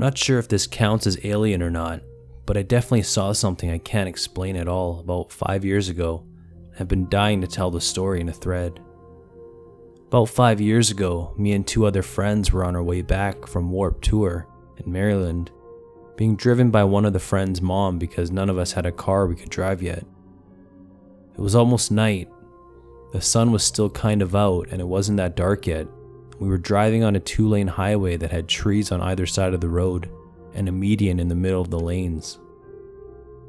not sure if this counts as alien or not, but I definitely saw something I can't explain at all about 5 years ago. I've been dying to tell the story in a thread. About 5 years ago, me and 2 other friends were on our way back from Warped Tour in Maryland, being driven by one of the friends' mom because none of us had a car we could drive yet. It was almost night. The sun was still kind of out and it wasn't that dark yet. We were driving on a 2-lane highway that had trees on either side of the road and a median in the middle of the lanes.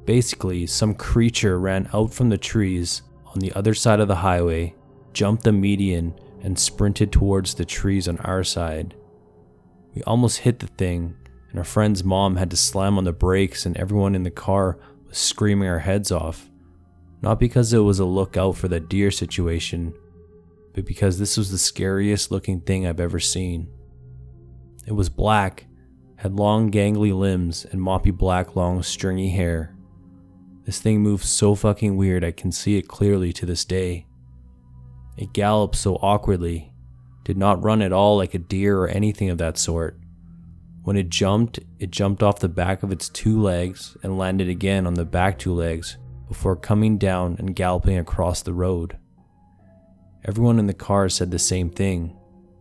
Basically, some creature ran out from the trees on the other side of the highway, jumped the median, and sprinted towards the trees on our side. We almost hit the thing, and our friend's mom had to slam on the brakes, and everyone in the car was screaming our heads off. Not because it was a look out for the deer situation, but because this was the scariest looking thing I've ever seen. It was black, had long gangly limbs, and moppy black long stringy hair. This thing moved so fucking weird I can see it clearly to this day. It galloped so awkwardly, did not run at all like a deer or anything of that sort. When it jumped off the back of its 2 legs and landed again on the back 2 legs before coming down and galloping across the road. Everyone in the car said the same thing,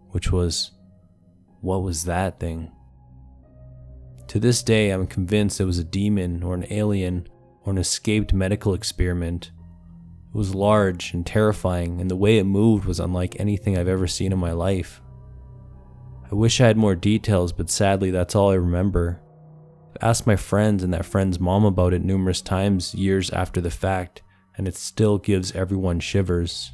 which was, what was that thing? To this day, I'm convinced it was a demon or an alien or an escaped medical experiment. It was large and terrifying, and the way it moved was unlike anything I've ever seen in my life. I wish I had more details, but sadly that's all I remember. I've asked my friends and that friend's mom about it numerous times years after the fact, and it still gives everyone shivers.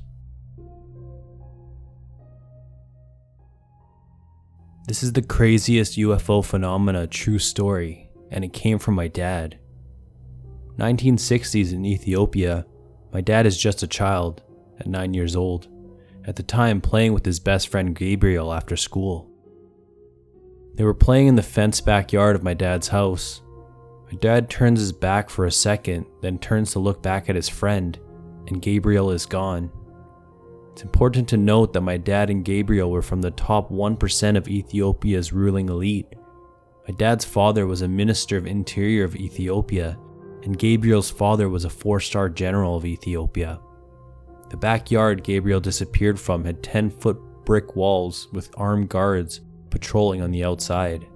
This is the craziest UFO phenomena true story, and it came from my dad. 1960s in Ethiopia. My dad is just a child, at 9 years old, at the time playing with his best friend Gabriel after school. They were playing in the fenced backyard of my dad's house. My dad turns his back for a second, then turns to look back at his friend, and Gabriel is gone. It's important to note that my dad and Gabriel were from the top 1% of Ethiopia's ruling elite. My dad's father was a minister of interior of Ethiopia, and Gabriel's father was a 4-star general of Ethiopia. The backyard Gabriel disappeared from had 10-foot brick walls with armed guards patrolling on the outside.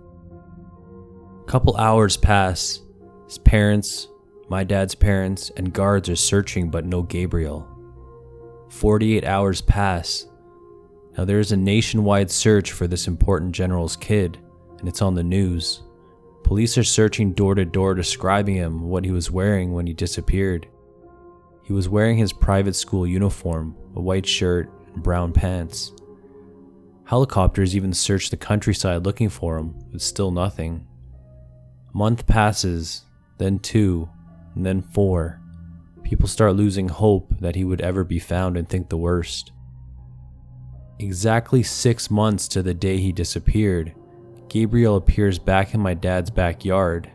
A couple hours pass. His parents, my dad's parents, and guards are searching but no Gabriel. 48 hours pass. Now there is a nationwide search for this important general's kid, and it's on the news. Police are searching door to door, describing him, what he was wearing when he disappeared. He was wearing his private school uniform, a white shirt and brown pants. Helicopters even searched the countryside looking for him, but still nothing. A month passes, then 2, and then 4. People start losing hope that he would ever be found and think the worst. Exactly 6 months to the day he disappeared, Gabriel appears back in my dad's backyard.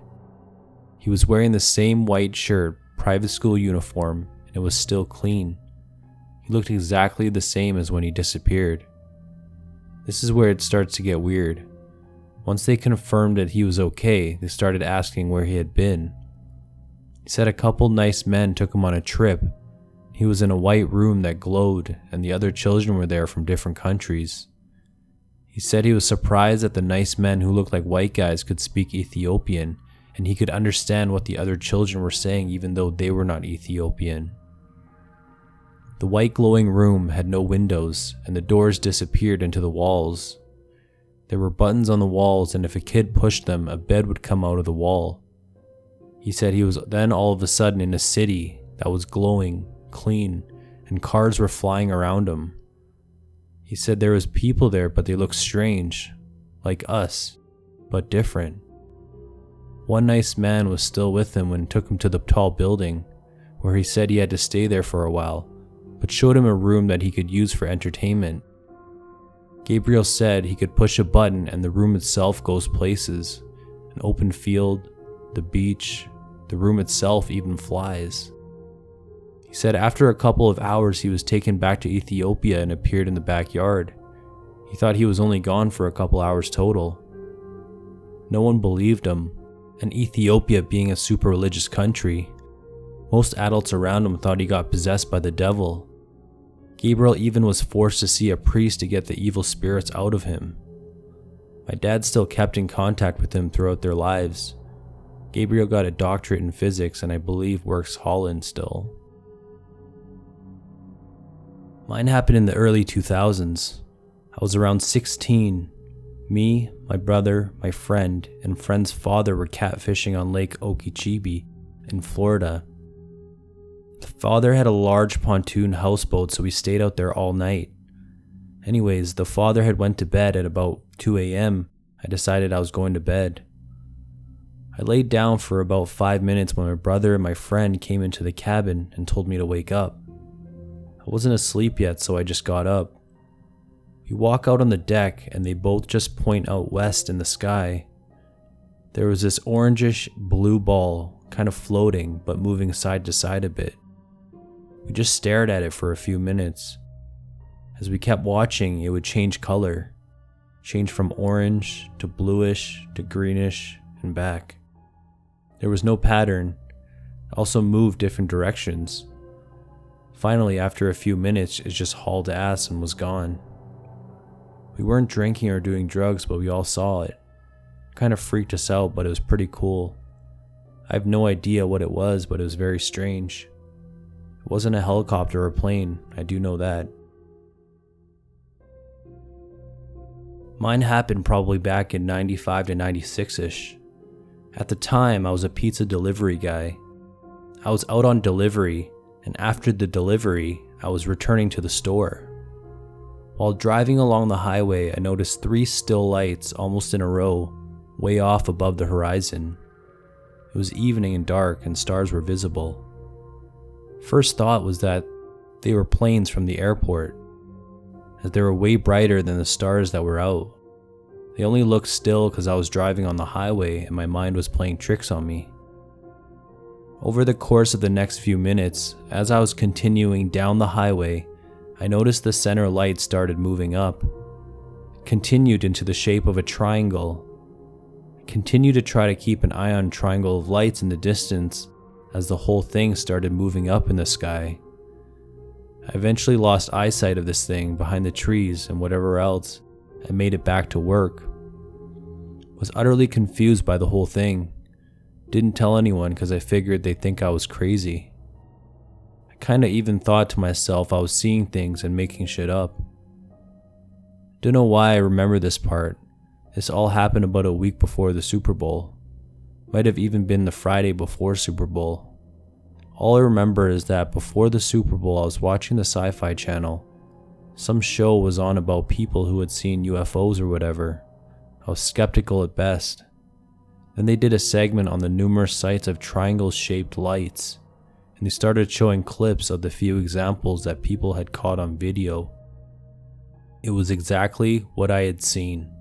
He was wearing the same white shirt, private school uniform, and it was still clean. He looked exactly the same as when he disappeared. This is where it starts to get weird. Once they confirmed that he was okay, they started asking where he had been. He said a couple nice men took him on a trip. He was in a white room that glowed, and the other children were there from different countries. He said he was surprised that the nice men who looked like white guys could speak Ethiopian, and he could understand what the other children were saying even though they were not Ethiopian. The white glowing room had no windows, and the doors disappeared into the walls. There were buttons on the walls, and if a kid pushed them, a bed would come out of the wall. He said he was then all of a sudden in a city that was glowing, clean, and cars were flying around him. He said there was people there, but they looked strange, like us, but different. One nice man was still with him when he took him to the tall building, where he said he had to stay there for a while, but showed him a room that he could use for entertainment. Gabriel said he could push a button and the room itself goes places, an open field, the beach, the room itself even flies. He said after a couple of hours he was taken back to Ethiopia and appeared in the backyard. He thought he was only gone for a couple hours total. No one believed him, and Ethiopia being a super religious country, most adults around him thought he got possessed by the devil. Gabriel even was forced to see a priest to get the evil spirits out of him. My dad still kept in contact with him throughout their lives. Gabriel got a doctorate in physics and I believe works Holland still. Mine happened in the early 2000s. I was around 16. Me, my brother, my friend, and friend's father were catfishing on Lake Okeechobee in Florida. The father had a large pontoon houseboat, so we stayed out there all night. Anyways, the father had went to bed at about 2 a.m. I decided I was going to bed. I laid down for about 5 minutes when my brother and my friend came into the cabin and told me to wake up. I wasn't asleep yet, so I just got up. We walk out on the deck and they both just point out west in the sky. There was this orangish blue ball kind of floating but moving side to side a bit. We just stared at it for a few minutes. As we kept watching, it would change color. Change from orange to bluish to greenish and back. There was no pattern. It also moved different directions. Finally, after a few minutes, it just hauled ass and was gone. We weren't drinking or doing drugs, but we all saw it. It kind of freaked us out, but it was pretty cool. I have no idea what it was, but it was very strange. It wasn't a helicopter or a plane, I do know that. Mine happened probably back in 95 to 96-ish. At the time, I was a pizza delivery guy. I was out on delivery, and after the delivery, I was returning to the store. While driving along the highway, I noticed 3 still lights almost in a row, way off above the horizon. It was evening and dark, and stars were visible. First thought was that they were planes from the airport, as they were way brighter than the stars that were out. They only looked still because I was driving on the highway and my mind was playing tricks on me. Over the course of the next few minutes, as I was continuing down the highway, I noticed the center light started moving up. It continued into the shape of a triangle. I continued to try to keep an eye on a triangle of lights in the distance as the whole thing started moving up in the sky. I eventually lost eyesight of this thing behind the trees and whatever else and made it back to work. Was utterly confused by the whole thing. Didn't tell anyone because I figured they'd think I was crazy. I kinda even thought to myself I was seeing things and making shit up. Don't know why I remember this part. This all happened about a week before the Super Bowl. Might have even been the Friday before Super Bowl. All I remember is that before the Super Bowl I was watching the Sci-Fi Channel. Some show was on about people who had seen UFOs or whatever. I was skeptical at best. Then they did a segment on the numerous sights of triangle-shaped lights, and they started showing clips of the few examples that people had caught on video. It was exactly what I had seen.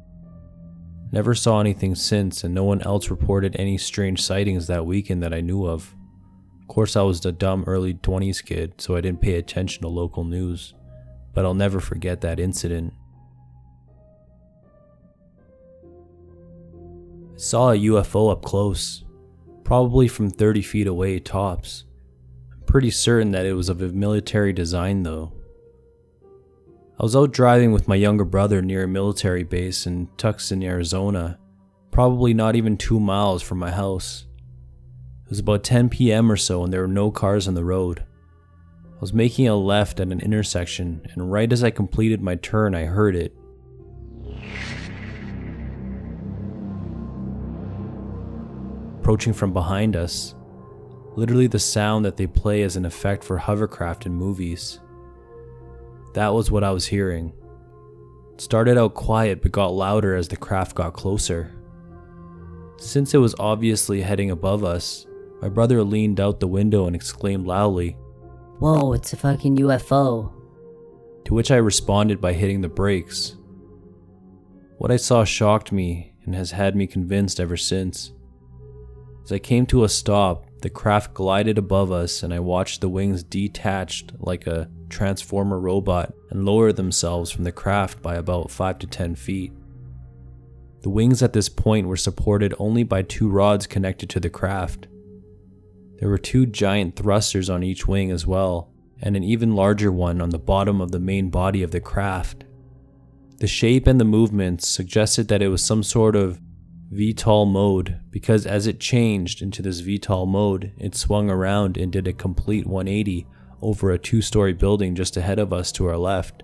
Never saw anything since, and no one else reported any strange sightings that weekend that I knew of. Of course, I was a dumb early 20s kid, so I didn't pay attention to local news, but I'll never forget that incident. I saw a UFO up close, probably from 30 feet away tops. I'm pretty certain that it was of a military design though. I was out driving with my younger brother near a military base in Tucson, Arizona, probably not even 2 miles from my house. It was about 10 p.m. or so and there were no cars on the road. I was making a left at an intersection, and right as I completed my turn I heard it. Approaching from behind us, literally the sound that they play as an effect for hovercraft in movies. That was what I was hearing. It started out quiet but got louder as the craft got closer. Since it was obviously heading above us, my brother leaned out the window and exclaimed loudly, "Whoa, it's a fucking UFO." To which I responded by hitting the brakes. What I saw shocked me and has had me convinced ever since. As I came to a stop, the craft glided above us and I watched the wings detached like a transformer robot and lower themselves from the craft by about 5 to 10 feet. The wings at this point were supported only by 2 rods connected to the craft. There were 2 giant thrusters on each wing as well, and an even larger one on the bottom of the main body of the craft. The shape and the movements suggested that it was some sort of VTOL mode, because as it changed into this VTOL mode, it swung around and did a complete 180 over a 2-story building just ahead of us to our left,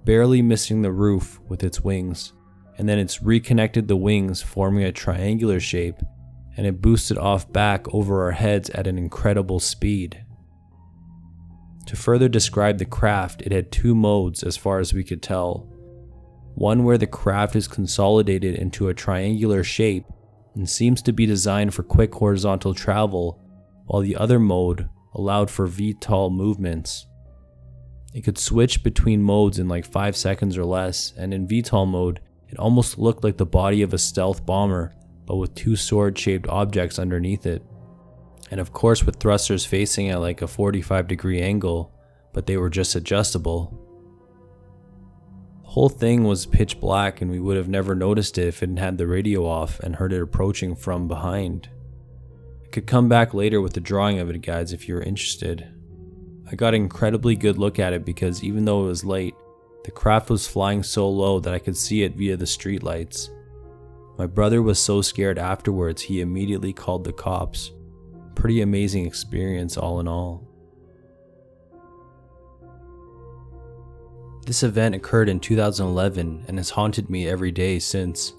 barely missing the roof with its wings, and then it's reconnected the wings, forming a triangular shape, and it boosted off back over our heads at an incredible speed. To further describe the craft, it had 2 modes as far as we could tell. One where the craft is consolidated into a triangular shape and seems to be designed for quick horizontal travel, while the other mode allowed for VTOL movements. It could switch between modes in like 5 seconds or less, and in VTOL mode, it almost looked like the body of a stealth bomber, but with 2 sword-shaped objects underneath it. And of course with thrusters facing at like a 45-degree angle, but they were just adjustable. The whole thing was pitch black, and we would have never noticed it if it had the radio off and heard it approaching from behind. I could come back later with the drawing of it, guys, if you're interested. I got an incredibly good look at it because even though it was late, the craft was flying so low that I could see it via the streetlights. My brother was so scared afterwards he immediately called the cops. Pretty amazing experience all in all. This event occurred in 2011 and has haunted me every day since.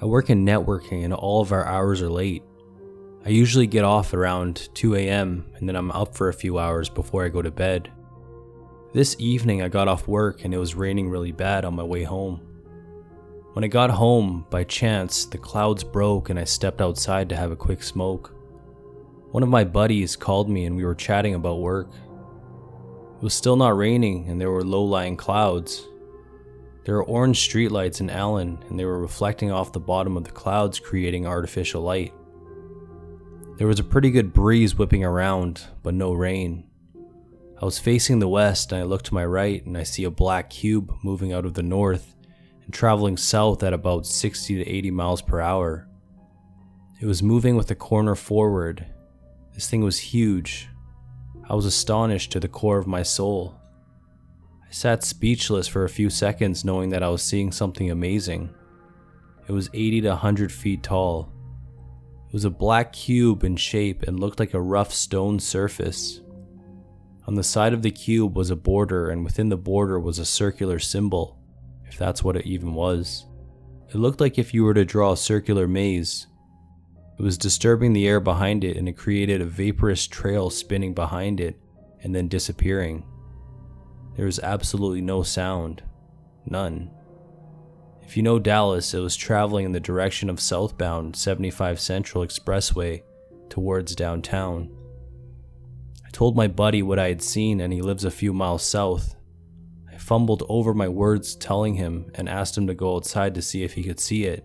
I work in networking and all of our hours are late. I usually get off around 2 a.m. and then I'm up for a few hours before I go to bed. This evening I got off work and it was raining really bad on my way home. When I got home, by chance, the clouds broke and I stepped outside to have a quick smoke. One of my buddies called me and we were chatting about work. It was still not raining and there were low-lying clouds. There were orange streetlights in Allen and they were reflecting off the bottom of the clouds, creating artificial light. There was a pretty good breeze whipping around, but no rain. I was facing the west and I looked to my right and I see a black cube moving out of the north and traveling south at about 60 to 80 miles per hour. It was moving with a corner forward. This thing was huge. I was astonished to the core of my soul. I sat speechless for a few seconds knowing that I was seeing something amazing. It was 80 to 100 feet tall. It was a black cube in shape and looked like a rough stone surface. On the side of the cube was a border, and within the border was a circular symbol, if that's what it even was. It looked like if you were to draw a circular maze. It was disturbing the air behind it, and it created a vaporous trail spinning behind it and then disappearing. There was absolutely no sound. None. If you know Dallas, it was traveling in the direction of southbound 75 Central Expressway towards downtown. I told my buddy what I had seen and he lives a few miles south. I fumbled over my words telling him and asked him to go outside to see if he could see it.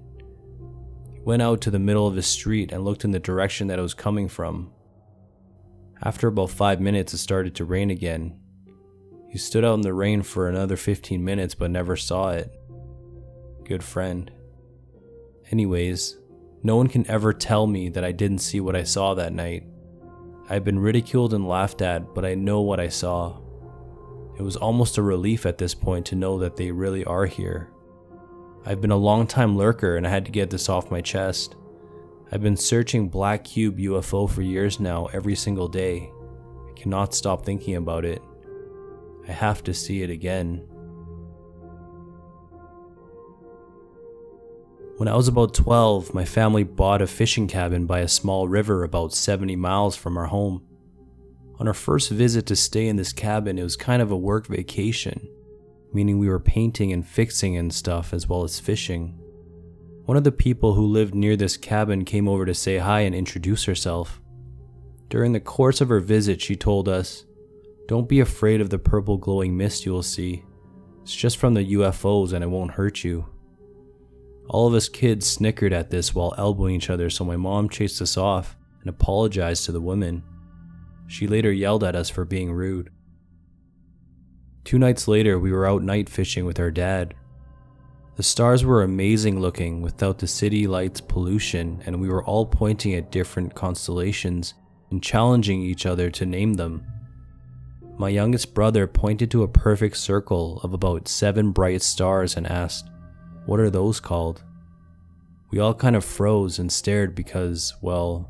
He went out to the middle of the street and looked in the direction that it was coming from. After about 5 minutes it started to rain again. He stood out in the rain for another 15 minutes but never saw it. Good friend. Anyways, no one can ever tell me that I didn't see what I saw that night. I've been ridiculed and laughed at, but I know what I saw. It was almost a relief at this point to know that they really are here. I've been a long-time lurker and I had to get this off my chest. I've been searching Black Cube UFO for years now, every single day. I cannot stop thinking about it. I have to see it again. When I was about 12, my family bought a fishing cabin by a small river about 70 miles from our home. On our first visit to stay in this cabin, it was kind of a work vacation, meaning we were painting and fixing and stuff as well as fishing. One of the people who lived near this cabin came over to say hi and introduce herself. During the course of her visit, she told us, "Don't be afraid of the purple glowing mist you will see. It's just from the UFOs and it won't hurt you." All of us kids snickered at this while elbowing each other, so my mom chased us off and apologized to the woman. She later yelled at us for being rude. 2 nights later, we were out night fishing with our dad. The stars were amazing looking without the city lights pollution, and we were all pointing at different constellations and challenging each other to name them. My youngest brother pointed to a perfect circle of about 7 bright stars and asked, "What are those called?" We all kind of froze and stared because, well,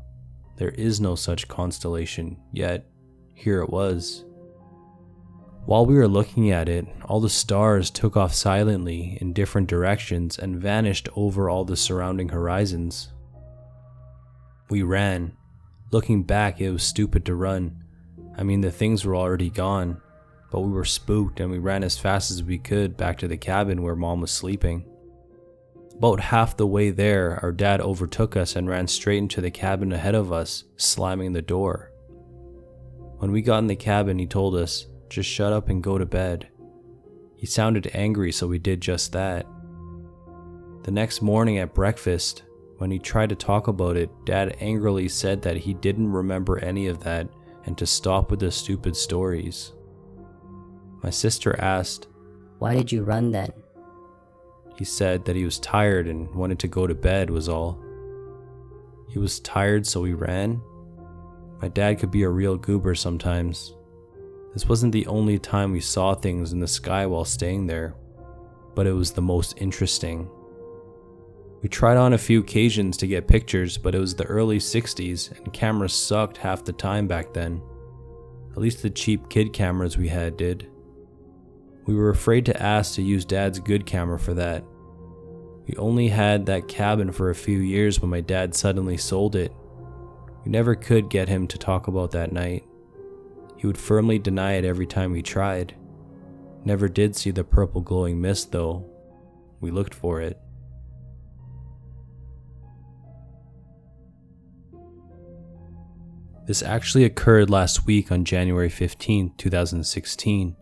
there is no such constellation, yet here it was. While we were looking at it, all the stars took off silently in different directions and vanished over all the surrounding horizons. We ran. Looking back, it was stupid to run. I mean, the things were already gone, but we were spooked and we ran as fast as we could back to the cabin where Mom was sleeping. About half the way there, our dad overtook us and ran straight into the cabin ahead of us, slamming the door. When we got in the cabin, he told us, "Just shut up and go to bed." He sounded angry, so we did just that. The next morning at breakfast, when he tried to talk about it, Dad angrily said that he didn't remember any of that and to stop with the stupid stories. My sister asked, Why did you run then? He said that he was tired and wanted to go to bed was all. He was tired, so he ran? My dad could be a real goober sometimes. This wasn't the only time we saw things in the sky while staying there, but it was the most interesting. We tried on a few occasions to get pictures, but it was the early 60s and cameras sucked half the time back then. At least the cheap kid cameras we had did. We were afraid to ask to use Dad's good camera for that. We only had that cabin for a few years when my dad suddenly sold it. We never could get him to talk about that night. He would firmly deny it every time we tried. Never did see the purple glowing mist though. We looked for it. This actually occurred last week on January 15, 2016.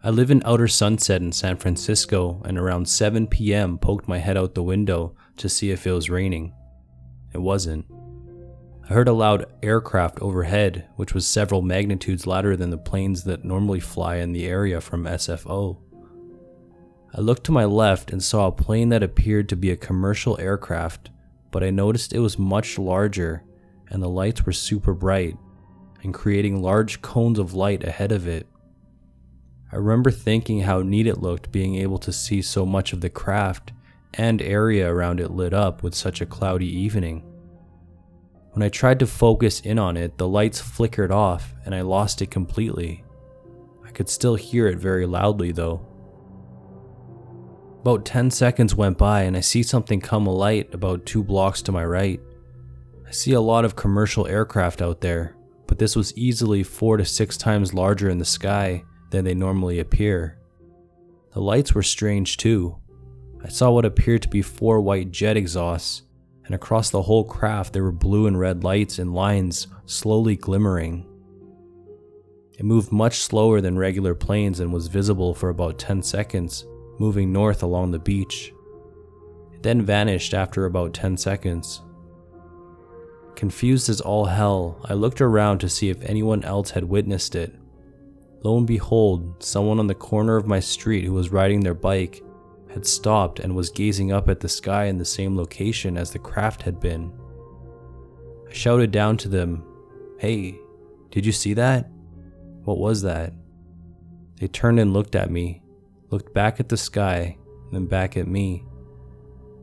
I live in Outer Sunset in San Francisco and around 7 p.m. poked my head out the window to see if it was raining. It wasn't. I heard a loud aircraft overhead, which was several magnitudes louder than the planes that normally fly in the area from SFO. I looked to my left and saw a plane that appeared to be a commercial aircraft, but I noticed it was much larger and the lights were super bright and creating large cones of light ahead of it. I remember thinking how neat it looked being able to see so much of the craft and area around it lit up with such a cloudy evening. When I tried to focus in on it, the lights flickered off and I lost it completely. I could still hear it very loudly though. About 10 seconds went by and I see something come alight about 2 blocks to my right. I see a lot of commercial aircraft out there, but this was easily 4 to 6 times larger in the sky than they normally appear. The lights were strange too. I saw what appeared to be 4 white jet exhausts, and across the whole craft there were blue and red lights in lines slowly glimmering. It moved much slower than regular planes and was visible for about 10 seconds, moving north along the beach. It then vanished after about 10 seconds. Confused as all hell, I looked around to see if anyone else had witnessed it. Lo and behold, someone on the corner of my street who was riding their bike had stopped and was gazing up at the sky in the same location as the craft had been. I shouted down to them, "Hey, did you see that? What was that?" They turned and looked at me, looked back at the sky, then back at me.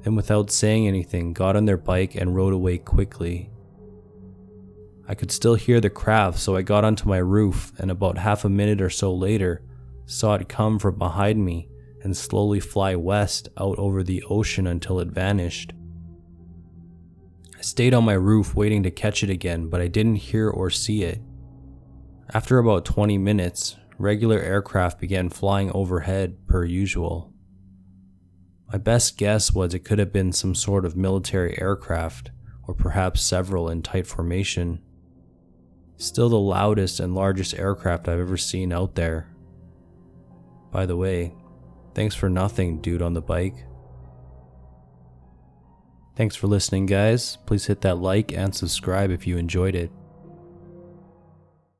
Then without saying anything, got on their bike and rode away quickly. I could still hear the craft, so I got onto my roof and about half a minute or so later, saw it come from behind me and slowly fly west out over the ocean until it vanished. I stayed on my roof waiting to catch it again, but I didn't hear or see it. After about 20 minutes, regular aircraft began flying overhead per usual. My best guess was it could have been some sort of military aircraft, or perhaps several in tight formation. Still the loudest and largest aircraft I've ever seen out there. By the way, thanks for nothing, dude on the bike. Thanks for listening, guys. Please hit that like and subscribe if you enjoyed it.